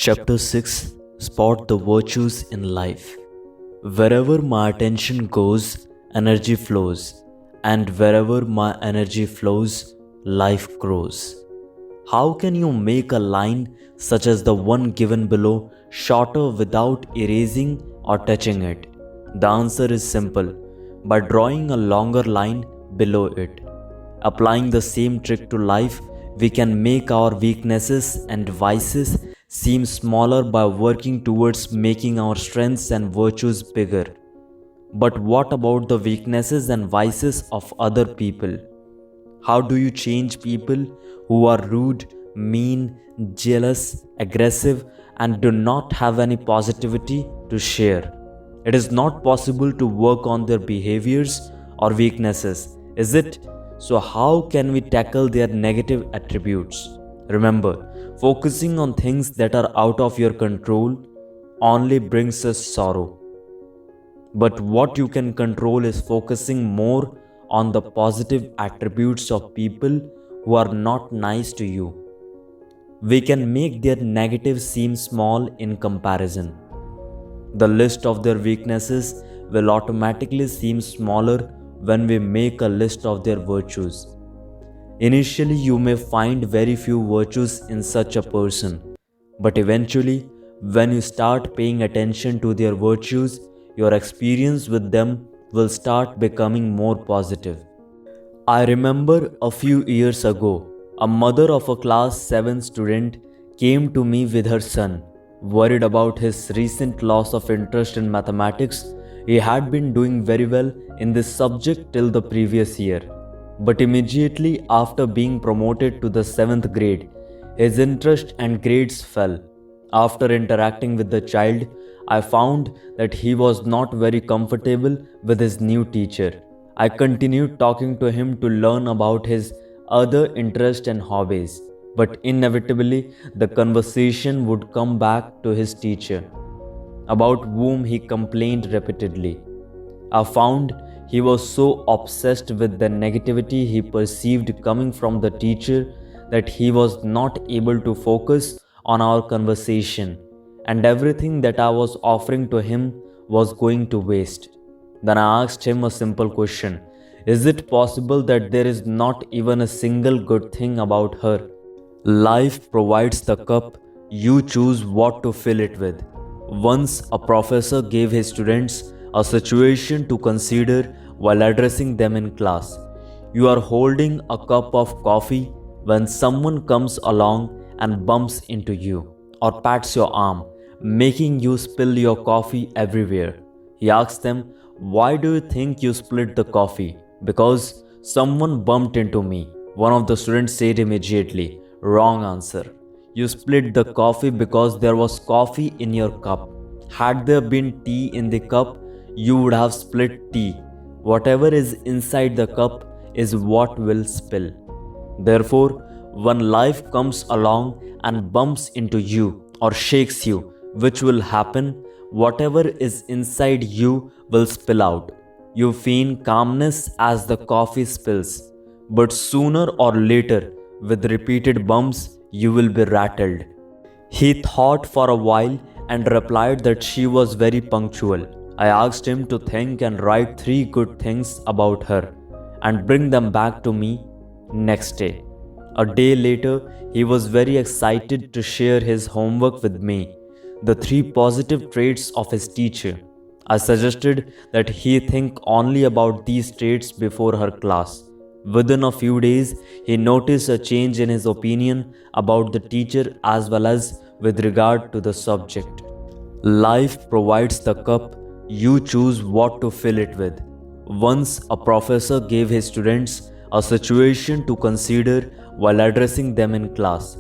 Chapter 6 Spot the Virtues in Life. Wherever my attention goes, energy flows, and wherever my energy flows, life grows. How can you make a line such as the one given below shorter without erasing or touching it? The answer is simple, by drawing a longer line below it. Applying the same trick to life, we can make our weaknesses and vices seem smaller by working towards making our strengths and virtues bigger. But what about the weaknesses and vices of other people? How do you change people who are rude, mean, jealous, aggressive, and do not have any positivity to share? It is not possible to work on their behaviors or weaknesses, is it? So, how can we tackle their negative attributes? Remember, focusing on things that are out of your control only brings us sorrow. But what you can control is focusing more on the positive attributes of people who are not nice to you. We can make their negatives seem small in comparison. The list of their weaknesses will automatically seem smaller when we make a list of their virtues. Initially, you may find very few virtues in such a person, but eventually, when you start paying attention to their virtues, your experience with them will start becoming more positive. I remember a few years ago, a mother of a class 7 student came to me with her son, worried about his recent loss of interest in mathematics. He had been doing very well in this subject till the previous year, but immediately after being promoted to the 7th grade, his interest and grades fell. After interacting with the child, I found that he was not very comfortable with his new teacher. I continued talking to him to learn about his other interests and hobbies, but inevitably the conversation would come back to his teacher, about whom he complained repeatedly. I found he was so obsessed with the negativity he perceived coming from the teacher that he was not able to focus on our conversation, and everything that I was offering to him was going to waste. Then I asked him a simple question: is it possible that there is not even a single good thing about her? Life provides the cup, you choose what to fill it with. Once a professor gave his students a situation to consider while addressing them in class. You are holding a cup of coffee when someone comes along and bumps into you or pats your arm, making you spill your coffee everywhere. He asked them, "Why do you think you split the coffee?" "Because someone bumped into me," one of the students said immediately. Wrong answer. You split the coffee because there was coffee in your cup. Had there been tea in the cup, you would have split tea. Whatever is inside the cup is what will spill. Therefore, when life comes along and bumps into you or shakes you, which will happen, whatever is inside you will spill out. You feign calmness as the coffee spills, but sooner or later, with repeated bumps, you will be rattled. He thought for a while and replied that she was very punctual. I asked him to think and write 3 good things about her and bring them back to me next day. A day later, he was very excited to share his homework with me, the 3 positive traits of his teacher. I suggested that he think only about these traits before her class. Within a few days, he noticed a change in his opinion about the teacher as well as with regard to the subject. Life provides the cup, you choose what to fill it with. Once a professor gave his students a situation to consider while addressing them in class.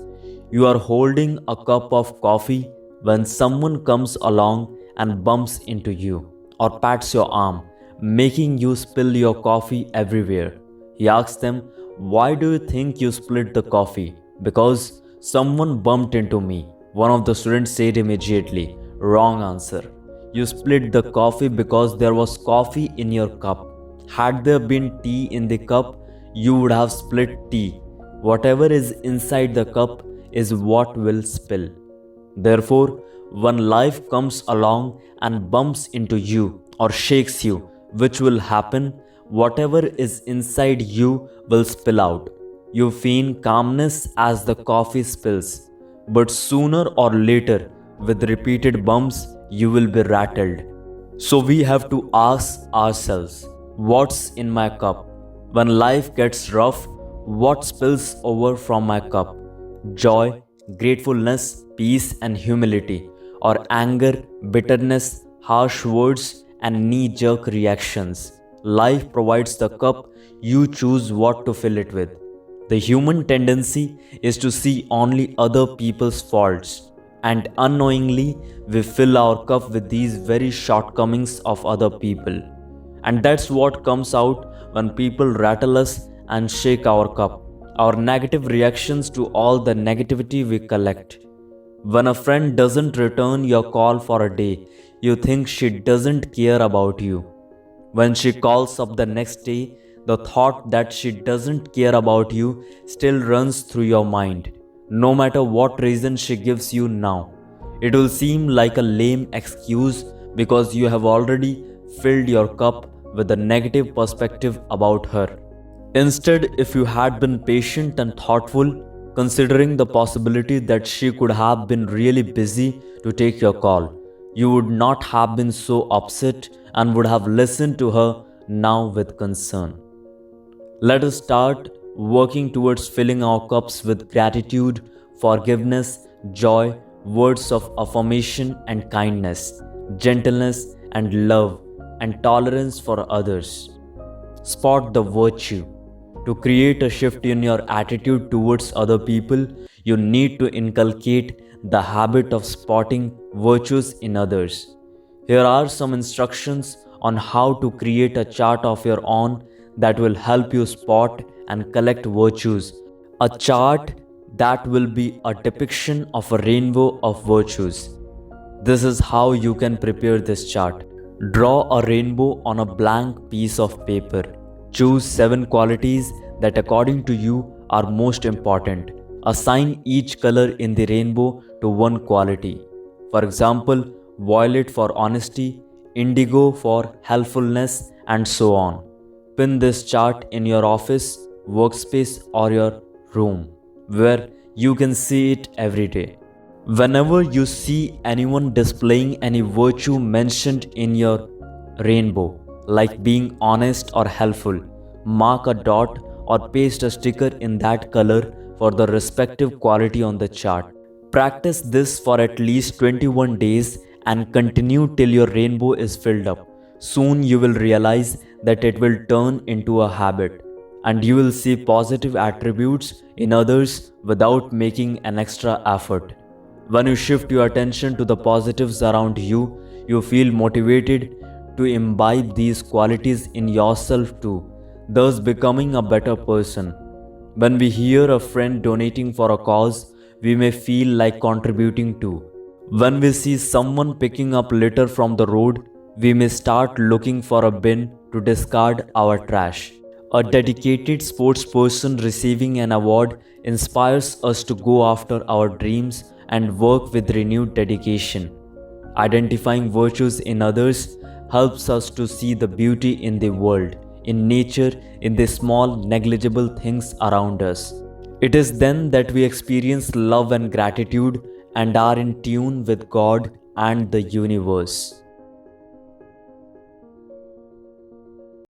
You are holding a cup of coffee when someone comes along and bumps into you or pats your arm, making you spill your coffee everywhere. He asked them, "Why do you think you split the coffee?" "Because someone bumped into me," one of the students said immediately. Wrong answer. You split the coffee because there was coffee in your cup. Had there been tea in the cup, you would have split tea. Whatever is inside the cup is what will spill. Therefore, when life comes along and bumps into you or shakes you, which will happen, whatever is inside you will spill out. You feel calmness as the coffee spills, but sooner or later, with repeated bumps, you will be rattled. So we have to ask ourselves, what's in my cup? When life gets rough, what spills over from my cup? Joy, gratefulness, peace, and humility, or anger, bitterness, harsh words, and knee jerk reactions. Life provides the cup, you choose what to fill it with. The human tendency is to see only other people's faults, and unknowingly we fill our cup with these very shortcomings of other people. And that's what comes out when people rattle us and shake our cup, our negative reactions to all the negativity we collect. When a friend doesn't return your call for a day, you think she doesn't care about you. When she calls up the next day, the thought that she doesn't care about you still runs through your mind, no matter what reason she gives you now. It will seem like a lame excuse because you have already filled your cup with a negative perspective about her. Instead, if you had been patient and thoughtful, considering the possibility that she could have been really busy to take your call, you would not have been so upset and would have listened to her now with concern. Let us start working towards filling our cups with gratitude, forgiveness, joy, words of affirmation and kindness, gentleness and love, and tolerance for others. Spot the virtue. To create a shift in your attitude towards other people, you need to inculcate the habit of spotting virtues in others. Here are some instructions on how to create a chart of your own that will help you spot and collect virtues. A chart that will be a depiction of a rainbow of virtues. This is how you can prepare this chart. Draw a rainbow on a blank piece of paper. Choose 7 qualities that according to you are most important. Assign each color in the rainbow to one quality. For example, violet for honesty, indigo for helpfulness, and so on. Pin this chart in your office, workspace, or your room, where you can see it every day. Whenever you see anyone displaying any virtue mentioned in your rainbow, like being honest or helpful, mark a dot or paste a sticker in that color for the respective quality on the chart. Practice this for at least 21 days and continue till your rainbow is filled up. Soon you will realize that it will turn into a habit, and you will see positive attributes in others without making an extra effort. When you shift your attention to the positives around you, you feel motivated to imbibe these qualities in yourself too, thus becoming a better person. When we hear a friend donating for a cause, we may feel like contributing too. When we see someone picking up litter from the road, we may start looking for a bin to discard our trash. A dedicated sportsperson receiving an award inspires us to go after our dreams and work with renewed dedication. Identifying virtues in others helps us to see the beauty in the world, in nature, in the small, negligible things around us. It is then that we experience love and gratitude and are in tune with God and the universe.